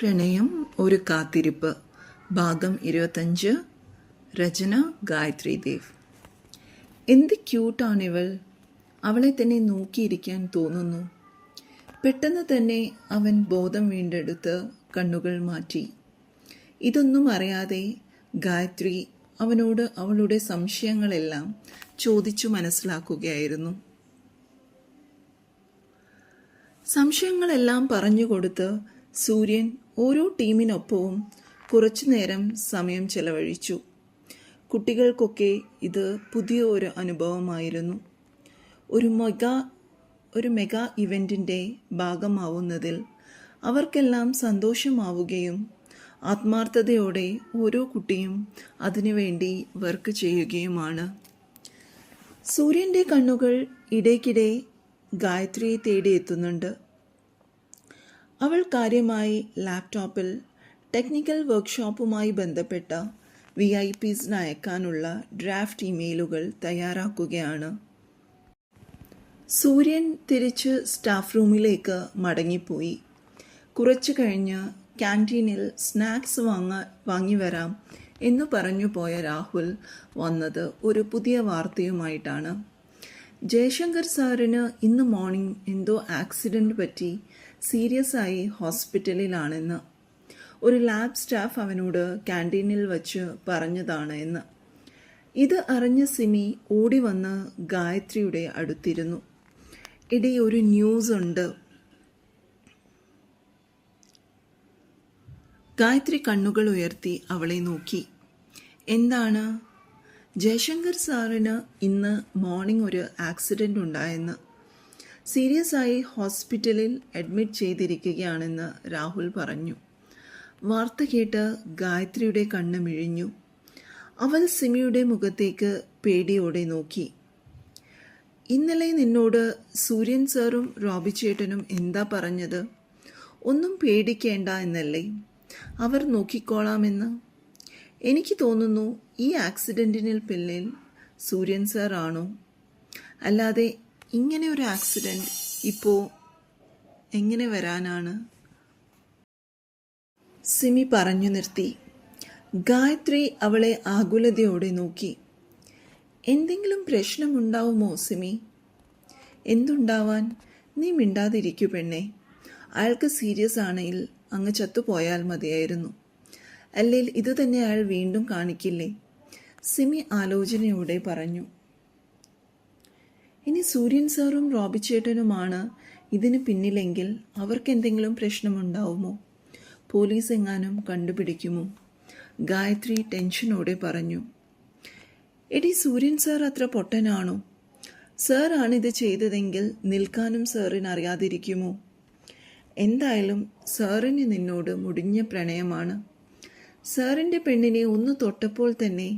പ്രണയം ഒരു കാത്തിരിപ്പ് ഭാഗം 25 രചന ഗായത്രി ദേവ്. എന്ത് ക്യൂട്ടാണിവൾ. അവളെ തന്നെ നോക്കിയിരിക്കാൻ തോന്നുന്നു. പെട്ടെന്ന് തന്നെ അവൻ ബോധം വീണ്ടെടുത്ത് കണ്ണുകൾ മാറ്റി. ഇതൊന്നും അറിയാതെ ഗായത്രി അവനോട് അവളുടെ സംശയങ്ങളെല്ലാം ചോദിച്ചു മനസ്സിലാക്കുകയായിരുന്നു. സംശയങ്ങളെല്ലാം പറഞ്ഞുകൊടുത്ത് സൂര്യൻ ഓരോ ടീമിനൊപ്പവും കുറച്ചു നേരം സമയം ചെലവഴിച്ചു. കുട്ടികൾക്കൊക്കെ ഇത് പുതിയ ഒരു അനുഭവമായിരുന്നു. ഒരു മെഗാ ഇവൻറ്റിൻ്റെ ഭാഗമാവുന്നതിൽ അവർക്കെല്ലാം സന്തോഷമാവുകയും ആത്മാർത്ഥതയോടെ ഓരോ കുട്ടിയും അതിനുവേണ്ടി വർക്ക് ചെയ്യുകയുമാണ്. സൂര്യൻ്റെ കണ്ണുകൾ ഇടയ്ക്കിടെ ഗായത്രിയെ തേടിയെത്തുന്നുണ്ട്. അവൾ കാര്യമായി ലാപ്ടോപ്പിൽ ടെക്നിക്കൽ വർക്ക്ഷോപ്പുമായി ബന്ധപ്പെട്ട VIPസിന് അയക്കാനുള്ള ഡ്രാഫ്റ്റ് ഇമെയിലുകൾ തയ്യാറാക്കുകയാണ്. സൂര്യൻ തിരിച്ച് സ്റ്റാഫ് റൂമിലേക്ക് മടങ്ങിപ്പോയി. കുറച്ചു കഴിഞ്ഞ് ക്യാൻറ്റീനിൽ സ്നാക്സ് വാങ്ങി വരാം എന്നു പറഞ്ഞു പോയ രാഹുൽ വന്നത് ഒരു പുതിയ വാർത്തയുമായിട്ടാണ്. ജയശങ്കർ സാറിന് ഇന്ന് മോർണിംഗ് എന്തോ ആക്സിഡൻറ്റ് പറ്റി സീരിയസ് ആയി ഹോസ്പിറ്റലിലാണെന്ന് ഒരു ലാബ് സ്റ്റാഫ് അവനോട് ക്യാൻറ്റീനിൽ വച്ച് പറഞ്ഞതാണ് എന്ന്. ഇത് അറിഞ്ഞ സിമി ഓടി വന്ന് ഗായത്രിയുടെ അടുത്തിരുന്നു. എടീ, ഒരു ന്യൂസ് ഉണ്ട്. ഗായത്രി കണ്ണുകൾ ഉയർത്തി അവളെ നോക്കി. എന്താണ്? ജയശങ്കർ സാറിന് ഇന്ന് മോർണിംഗ് ഒരു ആക്സിഡൻ്റ് ഉണ്ടായെന്ന്. സീരിയസ് ആയി ഹോസ്പിറ്റലിൽ അഡ്മിറ്റ് ചെയ്തിരിക്കുകയാണെന്ന് രാഹുൽ പറഞ്ഞു. വാർത്ത കേട്ട് ഗായത്രിയുടെ കണ്ണ് മിഴിഞ്ഞു. അവൾ സിമിയുടെ മുഖത്തേക്ക് പേടിയോടെ നോക്കി. ഇന്നലെ നിന്നോട് സൂര്യൻ സാറും റോബിച്ചേട്ടനും എന്താ പറഞ്ഞത്? ഒന്നും പേടിക്കേണ്ട എന്നല്ലേ? അവർ നോക്കിക്കോളാമെന്ന്. എനിക്ക് തോന്നുന്നു ഈ ആക്സിഡൻറ്റിന് പിന്നിൽ സൂര്യൻ സാർ ആണോ? അല്ലാതെ ഇങ്ങനെ ഒരു ആക്സിഡൻറ്റ് ഇപ്പോൾ എങ്ങനെ വരാനാണ്? സിമി പറഞ്ഞു നിർത്തി. ഗായത്രി അവളെ ആകുലതയോടെ നോക്കി. എന്തെങ്കിലും പ്രശ്നമുണ്ടാവുമോ സിമി? എന്തുണ്ടാവാൻ? നീ മിണ്ടാതിരിക്കൂ പെണ്ണെ. അയാൾക്ക് സീരിയസ് ആണെങ്കിൽ അങ്ങ് ചത്തുപോയാൽ മതിയായിരുന്നു. അല്ലെങ്കിൽ ഇതുതന്നെ അയാൾ വീണ്ടും കാണിക്കില്ലേ? സിമി ആലോചനയോടെ പറഞ്ഞു. ഇനി സൂര്യൻ സാറും റോബിച്ചേട്ടനുമാണ് ഇതിന് പിന്നിലെങ്കിൽ അവർക്കെന്തെങ്കിലും പ്രശ്നമുണ്ടാവുമോ? പോലീസ് എങ്ങാനും കണ്ടുപിടിക്കുമോ? ഗായത്രി ടെൻഷനോടെ പറഞ്ഞു. എടി, സൂര്യൻ സാർ അത്ര പൊട്ടനാണോ? സാറാണിത് ചെയ്തതെങ്കിൽ നിൽക്കാനും സാറിന് അറിയാതിരിക്കുമോ? എന്തായാലും സാറിന് നിന്നോട് മുടിഞ്ഞ പ്രണയമാണ്. സാറിൻ്റെ പെണ്ണിനെ ഒന്ന് തൊട്ടപ്പോൾ തന്നെ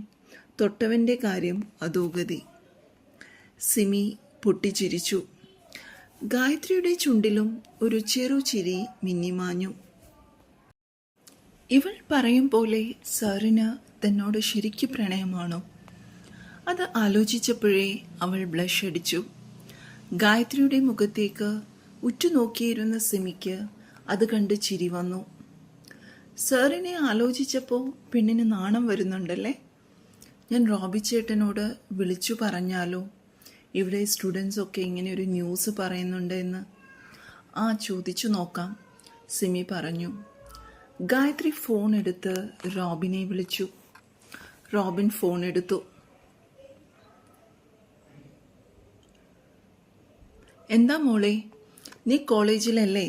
തൊട്ടവൻ്റെ കാര്യം അധോഗതി. സിമി പൊട്ടിച്ചിരിച്ചു. ഗായത്രിയുടെ ചുണ്ടിലും ഒരു ചെറു ചിരി മിന്നിമാഞ്ഞു. ഇവൾ പറയും പോലെ സാറിന് തന്നോട് ശരിക്കും പ്രണയമാണോ? അത് ആലോചിച്ചപ്പോഴേ അവൾ ബ്ലഷ് അടിച്ചു. ഗായത്രിയുടെ മുഖത്തേക്ക് ഉറ്റുനോക്കിയിരുന്ന സിമിക്ക് അത് കണ്ട് ചിരി വന്നു. സാറിനെ ആലോചിച്ചപ്പോൾ പെണ്ണിന് നാണം വരുന്നുണ്ടല്ലേ? ഞാൻ റോബിച്ചേട്ടനോട് വിളിച്ചു പറഞ്ഞാലോ? ഇവിടെ സ്റ്റുഡൻസൊക്കെ ഇങ്ങനെ ഒരു ന്യൂസ് പറയുന്നുണ്ട് എന്ന്. ചോദിച്ചു നോക്കാം, സിമി പറഞ്ഞു. ഗായത്രി ഫോൺ എടുത്ത് റോബിനെ വിളിച്ചു. റോബിൻ ഫോൺ എടുത്തു. എന്താ മോളെ, നീ കോളേജിലല്ലേ?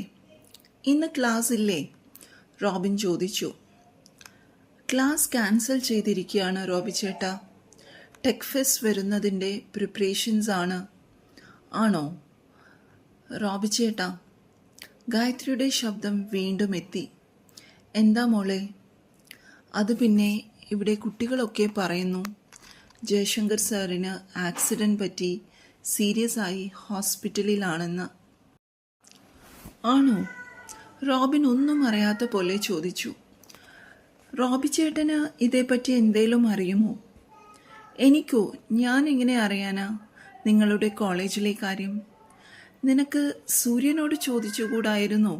ഇന്ന് ക്ലാസ് ഇല്ലേ? റോബിൻ ചോദിച്ചു. ക്ലാസ് ക്യാൻസൽ ചെയ്തിരിക്കുകയാണ് റോബിച്ചേട്ടാ. ടെക് ഫെസ്റ്റ് വരുന്നതിൻ്റെ പ്രിപ്പറേഷൻസ് ആണ്. ആണോ? റോബിച്ചേട്ടാ. ഗായത്രിയുടെ ശബ്ദം വീണ്ടും എത്തി. എന്താ മോളെ? അത് പിന്നെ ഇവിടെ കുട്ടികളൊക്കെ പറയുന്നു ജയശങ്കർ സാറിന് ആക്സിഡൻറ്റ് പറ്റി സീരിയസ് ആയി ഹോസ്പിറ്റലിലാണെന്ന്. ആണോ? റോബിൻ ഒന്നും അറിയാത്ത പോലെ ചോദിച്ചു. റോബിച്ചേട്ടന് ഇതേപ്പറ്റി എന്തേലും അറിയുമോ? എനിക്കോ? ഞാൻ എങ്ങനെ അറിയാനാ നിങ്ങളുടെ കോളേജിലെ കാര്യം? നിനക്ക് സൂര്യനോട് ചോദിച്ചുകൂടായിരുന്നോ?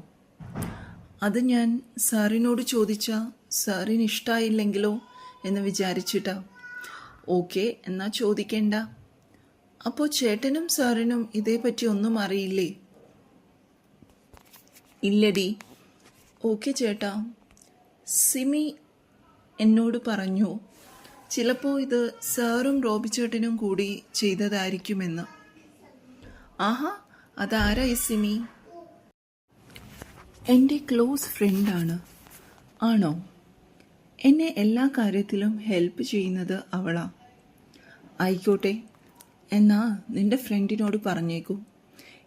അത് ഞാൻ സാറിനോട് ചോദിച്ചാൽ സാറിന് ഇഷ്ടമായില്ലെങ്കിലോ എന്ന് വിചാരിച്ചിട്ടാ. ഓക്കെ, എന്നാൽ ചോദിക്കേണ്ട. അപ്പോൾ ചേട്ടനും സാറിനും ഇതേപ്പറ്റി ഒന്നും അറിയില്ലേ? ഇല്ലടി. ഓക്കെ ചേട്ടാ, സിമി എന്നോട് പറഞ്ഞു ചിലപ്പോൾ ഇത് സാറും റോബി ചേട്ടനും കൂടി ചെയ്തതായിരിക്കുമെന്ന്. ആഹാ, അതാരാ ഈ സിമി? എൻ്റെ ക്ലോസ് ഫ്രണ്ടാണ്. ആണോ? എന്നെ എല്ലാ കാര്യത്തിലും ഹെൽപ്പ് ചെയ്യുന്നത് അവളാ. ആയിക്കോട്ടെ, എന്നാ നിന്റെ ഫ്രണ്ടിനോട് പറഞ്ഞേക്കൂ,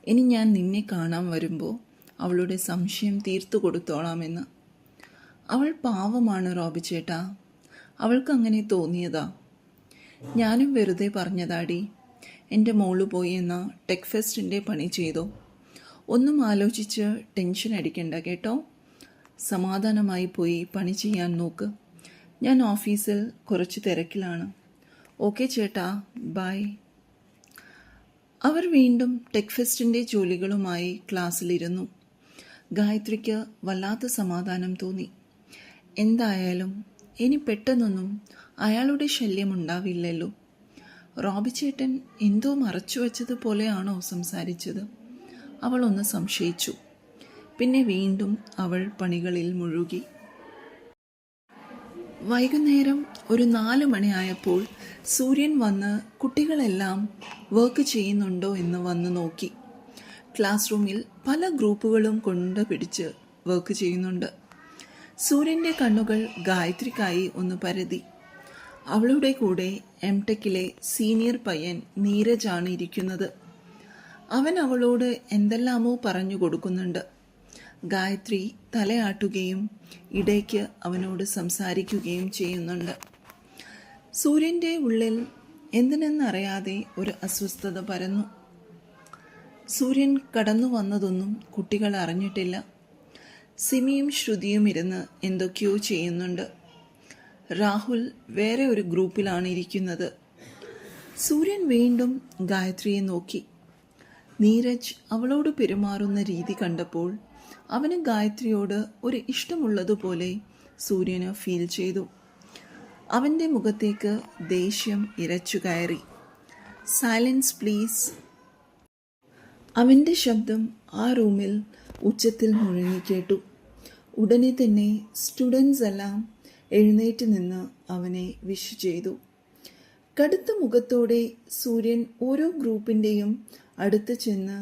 ഇനി ഞാൻ നിന്നെ കാണാൻ വരുമ്പോൾ അവളുടെ സംശയം തീർത്തു കൊടുത്തോളാമെന്ന്. അവൾ പാവമാണ് റോബി ചേട്ടാ, അവൾക്ക് അങ്ങനെ തോന്നിയതാ. ഞാനും വെറുതെ പറഞ്ഞതാടി. എൻ്റെ മോള് പോയി എന്നാ ടെക് ഫെസ്റ്റിൻ്റെ പണി ചെയ്തോ. ഒന്നും ആലോചിച്ച് ടെൻഷൻ അടിക്കണ്ട കേട്ടോ. സമാധാനമായി പോയി പണി ചെയ്യാൻ നോക്ക്. ഞാൻ ഓഫീസിൽ കുറച്ച് തിരക്കിലാണ്. ഓക്കെ ചേട്ടാ, ബൈ. അവർ വീണ്ടും ടെക് ഫെസ്റ്റിൻ്റെ ജോലികളുമായി ക്ലാസ്സിലിരുന്നു. ഗായത്രിക്ക് വല്ലാത്ത സമാധാനം തോന്നി. എന്തായാലും ഇനി പെട്ടെന്നൊന്നും അയാളുടെ ശല്യമുണ്ടാവില്ലല്ലോ. റോബി ചേട്ടൻ എന്തോ മറച്ചു വച്ചതുപോലെയാണോ സംസാരിച്ചത്? അവളൊന്ന് സംശയിച്ചു. പിന്നെ വീണ്ടും അവൾ പണികളിൽ മുഴുകി. വൈകുന്നേരം ഒരു 4 മണിയായപ്പോൾ സൂര്യൻ വന്ന് കുട്ടികളെല്ലാം വർക്ക് ചെയ്യുന്നുണ്ടോ എന്ന് വന്ന് നോക്കി. ക്ലാസ് റൂമിൽ പല ഗ്രൂപ്പുകളും കൊണ്ട് പിടിച്ച് വർക്ക് ചെയ്യുന്നുണ്ട്. സൂര്യൻ്റെ കണ്ണുകൾ ഗായത്രിക്കായി ഒന്ന് പരതി. അവളുടെ കൂടെ എംടെക്കിലെ സീനിയർ പയ്യൻ നീരജാണ് ഇരിക്കുന്നത്. അവൻ അവളോട് എന്തെല്ലാമോ പറഞ്ഞു കൊടുക്കുന്നുണ്ട്. ഗായത്രി തലയാട്ടുകയും ഇടയ്ക്ക് അവനോട് സംസാരിക്കുകയും ചെയ്യുന്നുണ്ട്. സൂര്യൻ്റെ ഉള്ളിൽ എന്തിനെന്നറിയാതെ ഒരു അസ്വസ്ഥത പരന്നു. സൂര്യൻ കടന്നു വന്നതൊന്നും കുട്ടികൾ അറിഞ്ഞിട്ടില്ല. സിമിയും ശ്രുതിയും ഇരുന്ന് എന്തൊക്കെയോ ചെയ്യുന്നുണ്ട്. രാഹുൽ വേറെ ഒരു ഗ്രൂപ്പിലാണ് ഇരിക്കുന്നത്. സൂര്യൻ വീണ്ടും ഗായത്രിയെ നോക്കി. നീരജ് അവളോട് പെരുമാറുന്ന രീതി കണ്ടപ്പോൾ അവന് ഗായത്രിയോട് ഒരു ഇഷ്ടമുള്ളതുപോലെ സൂര്യന് ഫീൽ ചെയ്തു. അവൻ്റെ മുഖത്തേക്ക് ദേഷ്യം ഇരച്ചു കയറി. Silence please. അവൻ്റെ ശബ്ദം ആ റൂമിൽ ഉച്ചത്തിൽ മുഴങ്ങിക്കേട്ടു. ഉടനെ തന്നെ സ്റ്റുഡൻസ് എല്ലാം എഴുന്നേറ്റ് നിന്ന് അവനെ വിഷ് ചെയ്തു. കടുത്ത മുഖത്തോടെ സൂര്യൻ ഓരോ ഗ്രൂപ്പിൻ്റെയും അടുത്ത് ചെന്ന്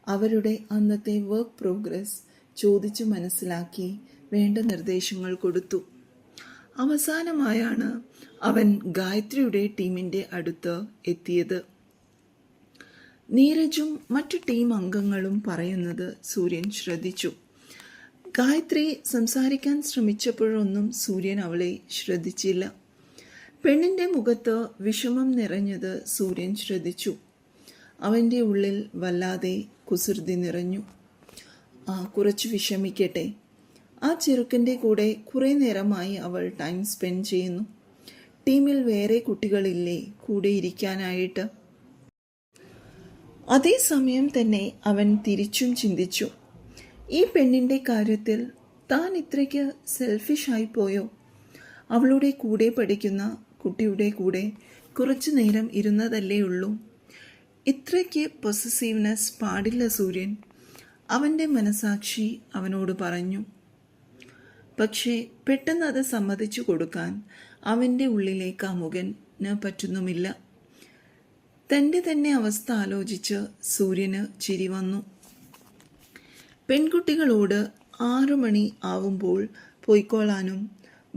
അവരുടെ അന്നത്തെ വർക്ക് പ്രോഗ്രസ് ചോദിച്ചു മനസ്സിലാക്കി വേണ്ട നിർദ്ദേശങ്ങൾ കൊടുത്തു. അവസാനമായാണ് അവൻ ഗായത്രിയുടെ ടീമിൻ്റെ അടുത്ത് എത്തിയത്. നീരജും മറ്റു ടീം അംഗങ്ങളും പറയുന്നത് സൂര്യൻ ശ്രദ്ധിച്ചു. ഗായത്രി സംസാരിക്കാൻ ശ്രമിച്ചപ്പോഴൊന്നും സൂര്യൻ അവളെ ശ്രദ്ധിച്ചില്ല. പെണ്ണിൻ്റെ മുഖത്ത് വിഷമം നിറഞ്ഞത് സൂര്യൻ ശ്രദ്ധിച്ചു. അവൻ്റെ ഉള്ളിൽ വല്ലാതെ കുസൃതി നിറഞ്ഞു. കുറച്ച് വിഷമിക്കട്ടെ. ആ ചെറുക്കൻ്റെ കൂടെ കുറേ നേരമായി അവൾ ടൈം സ്പെൻഡ് ചെയ്യുന്നു. ടീമിൽ വേറെ കുട്ടികളില്ലേ കൂടെ ഇരിക്കാനായിട്ട്? അതേസമയം തന്നെ അവൻ തിരിച്ചും ചിന്തിച്ചു, ഈ പെണ്ണിൻ്റെ കാര്യത്തിൽ താൻ ഇത്രയ്ക്ക് സെൽഫിഷായി പോയോ? അവളുടെ കൂടെ പഠിക്കുന്ന കുട്ടിയുടെ കൂടെ കുറച്ചു നേരം ഇരുന്നതല്ലേ ഉള്ളൂ. ഇത്രയ്ക്ക് പൊസസീവ്നെസ് പാടില്ല സൂര്യൻ. അവൻ്റെ മനസാക്ഷി അവനോട് പറഞ്ഞു. പക്ഷേ പെട്ടെന്ന് അത് സമ്മതിച്ചു കൊടുക്കാൻ അവൻ്റെ ഉള്ളിലെ കാമുകന് പറ്റുന്നുമില്ല. തൻ്റെ തന്നെ അവസ്ഥ ആലോചിച്ച് സൂര്യന് ചിരി വന്നു. പെൺകുട്ടികളോട് 6 മണി ആവുമ്പോൾ പോയിക്കോളാനും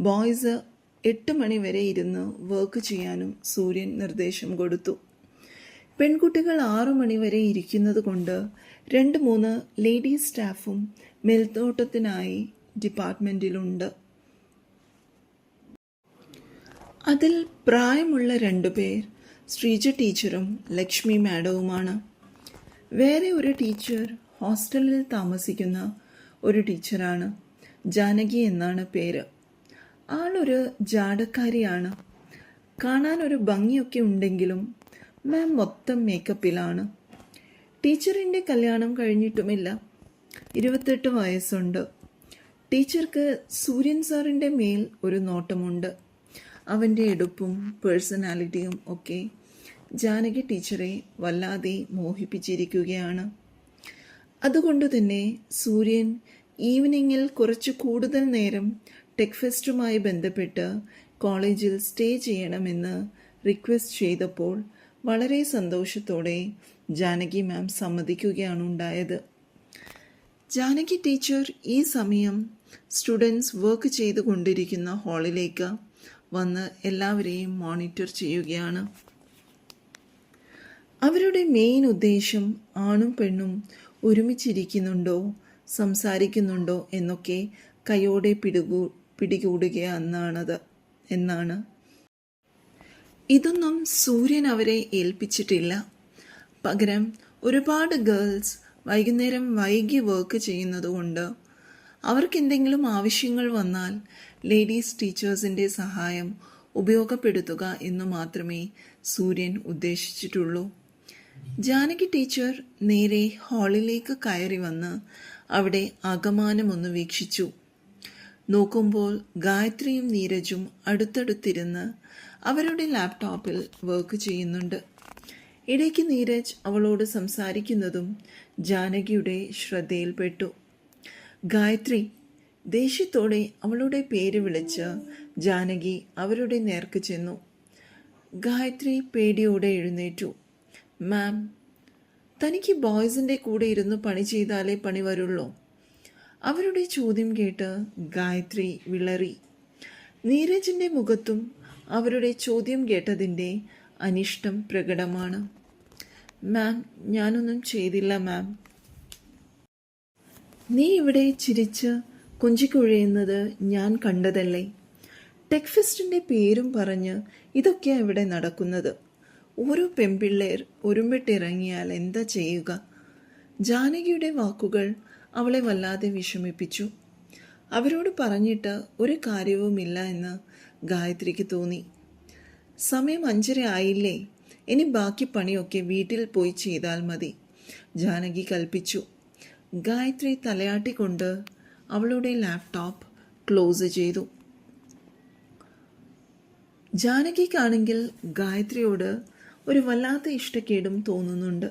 ബോയ്സ് 8 മണി വരെ ഇരുന്ന് വർക്ക് ചെയ്യാനും സൂര്യൻ നിർദ്ദേശം കൊടുത്തു. പെൺകുട്ടികൾ 6 മണി വരെ ഇരിക്കുന്നത് കൊണ്ട് 2-3 ലേഡീസ് സ്റ്റാഫും മേൽത്തോട്ടത്തിനായി ഡിപ്പാർട്ട്മെൻറ്റിലുണ്ട്. അതിൽ പ്രായമുള്ള 2 പേർ ശ്രീജ ടീച്ചറും ലക്ഷ്മി മാഡവുമാണ്. വേറെ ഒരു ടീച്ചർ ഹോസ്റ്റലിൽ താമസിക്കുന്ന ഒരു ടീച്ചറാണ്. ജാനകി എന്നാണ് പേര്. ആളൊരു ജാടക്കാരിയാണ്. കാണാൻ ഒരു ഭംഗിയൊക്കെ ഉണ്ടെങ്കിലും മാം മൊത്തം മേക്കപ്പിലാണ്. ടീച്ചറിൻ്റെ കല്യാണം കഴിഞ്ഞിട്ടുമില്ല. 28 വയസ്സുണ്ട്. ടീച്ചർക്ക് സൂര്യൻ സാറിൻ്റെ മേൽ ഒരു നോട്ടമുണ്ട്. അവൻ്റെ എടുപ്പും പേഴ്സണാലിറ്റിയും ഒക്കെ ജാനകി ടീച്ചറെ വല്ലാതെ മോഹിപ്പിച്ചിരിക്കുകയാണ്. അതുകൊണ്ട് തന്നെ സൂര്യൻ ഈവനിങ്ങിൽ കുറച്ച് കൂടുതൽ നേരം ടെക് ഫെസ്റ്റുമായി ബന്ധപ്പെട്ട് കോളേജിൽ സ്റ്റേ ചെയ്യണമെന്ന് റിക്വസ്റ്റ് ചെയ്തപ്പോൾ വളരെ സന്തോഷത്തോടെ ജാനകി മാം സമ്മതിക്കുകയാണ് ഉണ്ടായത്. ജാനകി ടീച്ചർ ഈ സമയം സ്റ്റുഡൻസ് വർക്ക് ചെയ്തുകൊണ്ടിരിക്കുന്ന ഹാളിലേക്ക് വന്ന് എല്ലാവരെയും മോണിറ്റർ ചെയ്യുകയാണ്. അവരുടെ മെയിൻ ഉദ്ദേശം ആണും പെണ്ണും ഒരുമിച്ചിരിക്കുന്നുണ്ടോ സംസാരിക്കുന്നുണ്ടോ എന്നൊക്കെ കൈയോടെ പിടികൂടുക എന്നാണ്. ഇതൊന്നും സൂര്യൻ അവരെ ഏൽപ്പിച്ചിട്ടില്ല. പകരം ഒരുപാട് ഗേൾസ് വൈകുന്നേരം വൈകി വർക്ക് ചെയ്യുന്നതുകൊണ്ട് അവർക്കെന്തെങ്കിലും ആവശ്യങ്ങൾ വന്നാൽ ലേഡീസ് ടീച്ചേഴ്സിൻ്റെ സഹായം ഉപയോഗപ്പെടുത്തുക എന്ന് മാത്രമേ സൂര്യൻ ഉദ്ദേശിച്ചിട്ടുള്ളൂ. ജാനകി ടീച്ചർ നേരെ ഹാളിലേക്ക് കയറി വന്ന് അവിടെ ആകമാനമൊന്ന് വീക്ഷിച്ചു. നോക്കുമ്പോൾ ഗായത്രിയും നീരജും അടുത്തടുത്തിരുന്ന് അവരുടെ ലാപ്ടോപ്പിൽ വർക്ക് ചെയ്യുന്നുണ്ട്. ഇടയ്ക്ക് നീരജ് അവളോട് സംസാരിക്കുന്നതും ജാനകിയുടെ ശ്രദ്ധയിൽപ്പെട്ടു. ഗായത്രി, ദേഷ്യത്തോടെ അവളുടെ പേര് വിളിച്ച് ജാനകി അവരുടെ നേർക്ക് ചെന്നു. ഗായത്രി പേടിയോടെ എഴുന്നേറ്റു. മാം, തനിക്ക് ബോയ്സിൻ്റെ കൂടെ ഇരുന്ന് പണി ചെയ്താലേ പണി വരുള്ളൂ. അവരുടെ ചോദ്യം കേട്ട് ഗായത്രി വിളറി. നീരജിൻ്റെ മുഖത്തും അവരുടെ ചോദ്യം കേട്ടതിൻ്റെ അനിഷ്ടം പ്രകടമാണ്. മാം, ഞാനൊന്നും ചെയ്തില്ല മാം. നീ ഇവിടെ ചിരിച്ച് കൊഞ്ചിക്കുഴയുന്നത് ഞാൻ കണ്ടതല്ലേ? ടെക് ഫെസ്റ്റിൻ്റെ പേരും പറഞ്ഞ് ഇതൊക്കെയാണ് ഇവിടെ നടക്കുന്നത്. ഓരോ പെൺപിള്ളേർ ഒരുമ്പിട്ടിറങ്ങിയാൽ എന്താ ചെയ്യുക? ജാനകിയുടെ വാക്കുകൾ അവളെ വല്ലാതെ വിഷമിപ്പിച്ചു. അവരോട് പറഞ്ഞിട്ട് ഒരു കാര്യവുമില്ല എന്ന് ഗായത്രിക്ക് തോന്നി. സമയം 5:30 ആയില്ലേ? ഇനി ബാക്കി പണിയൊക്കെ വീട്ടിൽ പോയി ചെയ്താൽ മതി, ജാനകി കൽപ്പിച്ചു. ഗായത്രി തലയാട്ടിക്കൊണ്ട് അവളുടെ ലാപ്ടോപ്പ് ക്ലോസ് ചെയ്തു. ജാനകിക്കാണെങ്കിൽ ഗായത്രിയോട് ഒരു വല്ലാത്ത ഇഷ്ടക്കേടും തോന്നുന്നുണ്ട്.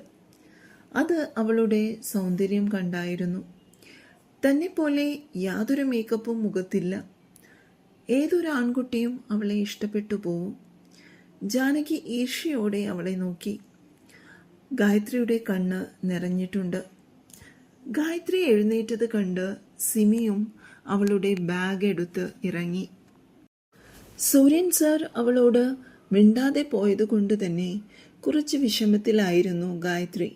അത് അവളുടെ സൗന്ദര്യം കണ്ടായിരുന്നു. തന്നെപ്പോലെ യാതൊരു മേക്കപ്പും മുഖത്തില്ല. ഏതൊരു ആൺകുട്ടിയും അവളെ ഇഷ്ടപ്പെട്ടു പോവും. ജാനകി ഈർഷ്യയോടെ അവളെ നോക്കി. ഗായത്രിയുടെ കണ്ണ് നിറഞ്ഞിട്ടുണ്ട്. ഗായത്രി എഴുന്നേറ്റത് കണ്ട് സിമിയും അവളുടെ ബാഗ് എടുത്ത് ഇറങ്ങി. സൂര്യൻ സാർ അവളോട് മിണ്ടാതെ പോയതുകൊണ്ട് തന്നെ കുറച്ച് വിഷമത്തിലായിരുന്നു ഗായത്രി.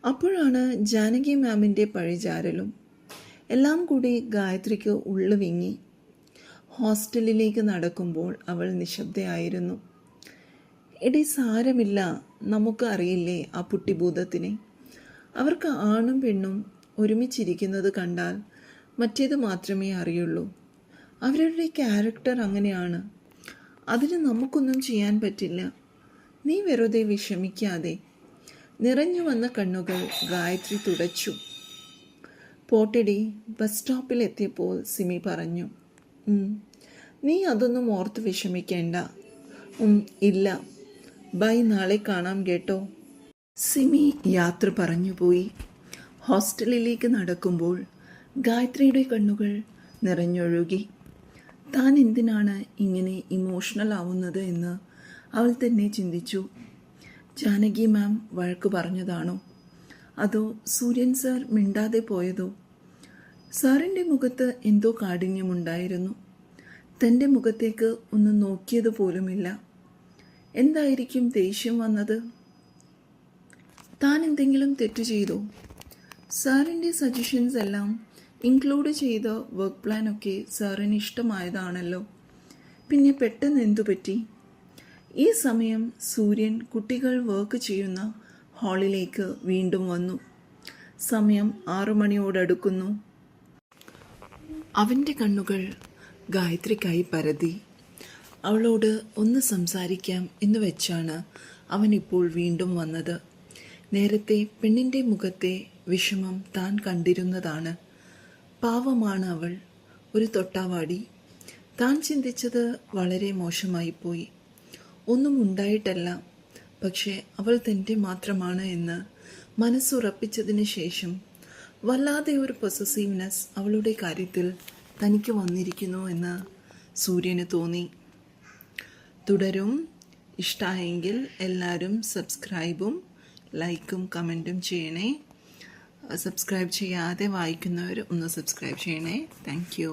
അപ്പോഴാണ് ജാനകി മാമിൻ്റെ പഴിചാരലും എല്ലാം കൂടി ഗായത്രിക്ക് ഉള്ളു വിങ്ങി. ഹോസ്റ്റലിലേക്ക് നടക്കുമ്പോൾ അവൾ നിശബ്ദയായിരുന്നു. എടി സാരമില്ല, നമുക്ക് അറിയില്ലേ ആ പുട്ടിഭൂതത്തിനെ. അവർക്ക് ആണും പെണ്ണും ഒരുമിച്ചിരിക്കുന്നത് കണ്ടാൽ മറ്റേത് മാത്രമേ അറിയുള്ളൂ. അവരുടെ ക്യാരക്ടർ അങ്ങനെയാണ്. അതിന് നമുക്കൊന്നും ചെയ്യാൻ പറ്റില്ല. നീ വെറുതെ വിഷമിക്കാതെ. നിറഞ്ഞു വന്ന കണ്ണുകൾ ഗായത്രി തുടച്ചു. പോട്ടടി, ബസ് സ്റ്റോപ്പിൽ എത്തിയപ്പോൾ സിമി പറഞ്ഞു. നീ അതൊന്നും ഓർത്ത് വിഷമിക്കേണ്ട. ഇല്ല, ബൈ, നാളെ കാണാം കേട്ടോ. സിമി യാത്ര പറഞ്ഞുപോയി. ഹോസ്റ്റലിലേക്ക് നടക്കുമ്പോൾ ഗായത്രിയുടെ കണ്ണുകൾ നിറഞ്ഞൊഴുകി. താൻ എന്തിനാണ് ഇങ്ങനെ ഇമോഷണൽ ആവുന്നത് എന്ന് അവൾ തന്നെ ചിന്തിച്ചു. ജാനകി മാം വഴക്ക് പറഞ്ഞതാണോ? അതോ സൂര്യൻ സാർ മിണ്ടാതെ പോയതോ? സാറിൻ്റെ മുഖത്ത് എന്തോ കാഠിന്യമുണ്ടായിരുന്നു. തൻ്റെ മുഖത്തേക്ക് ഒന്ന് നോക്കിയത് പോലുമില്ല. എന്തായിരിക്കും ദേഷ്യം വന്നത്? താൻ എന്തെങ്കിലും തെറ്റ് ചെയ്തോ? സാറിൻ്റെ സജഷൻസ് എല്ലാം ഇൻക്ലൂഡ് ചെയ്ത വർക്ക് പ്ലാനൊക്കെ സാറിന് ഇഷ്ടമായതാണല്ലോ. പിന്നെ പെട്ടെന്ന് എന്തു പറ്റി? ഈ സമയം സൂര്യൻ കുട്ടികൾ വർക്ക് ചെയ്യുന്ന ഹാളിലേക്ക് വീണ്ടും വന്നു. സമയം 6 മണിയോടടുക്കുന്നു. അവൻ്റെ കണ്ണുകൾ ഗായത്രിക്കായി പരതി. അവളോട് ഒന്ന് സംസാരിക്കാം എന്ന് വെച്ചാണ് അവൻ ഇപ്പോൾ വീണ്ടും വന്നത്. നേരത്തെ പെണ്ണിൻ്റെ മുഖത്തെ വിഷമം താൻ കണ്ടിരുന്നതാണ്. പാവമാണ് അവൾ, ഒരു തൊട്ടാവാടി. താൻ ചിന്തിച്ചത് വളരെ മോശമായിപ്പോയി. ഒന്നും ഉണ്ടായിട്ടല്ല, പക്ഷേ അവൾ തൻ്റെ മാത്രമാണ് എന്ന് മനസ്സുറപ്പിച്ചതിന് ശേഷം വല്ലാതെ ഒരു പൊസസീവ്നെസ് അവളുടെ കാര്യത്തിൽ തനിക്ക് വന്നിരിക്കുന്നു എന്ന് സൂര്യന് തോന്നി. തുടരും. ഇഷ്ടമായെങ്കിൽ എല്ലാവരും സബ്സ്ക്രൈബും ലൈക്കും കമൻറ്റും ചെയ്യണേ. സബ്സ്ക്രൈബ് ചെയ്യാതെ വായിക്കുന്നവർ ഒന്ന് സബ്സ്ക്രൈബ് ചെയ്യണേ. Thank you.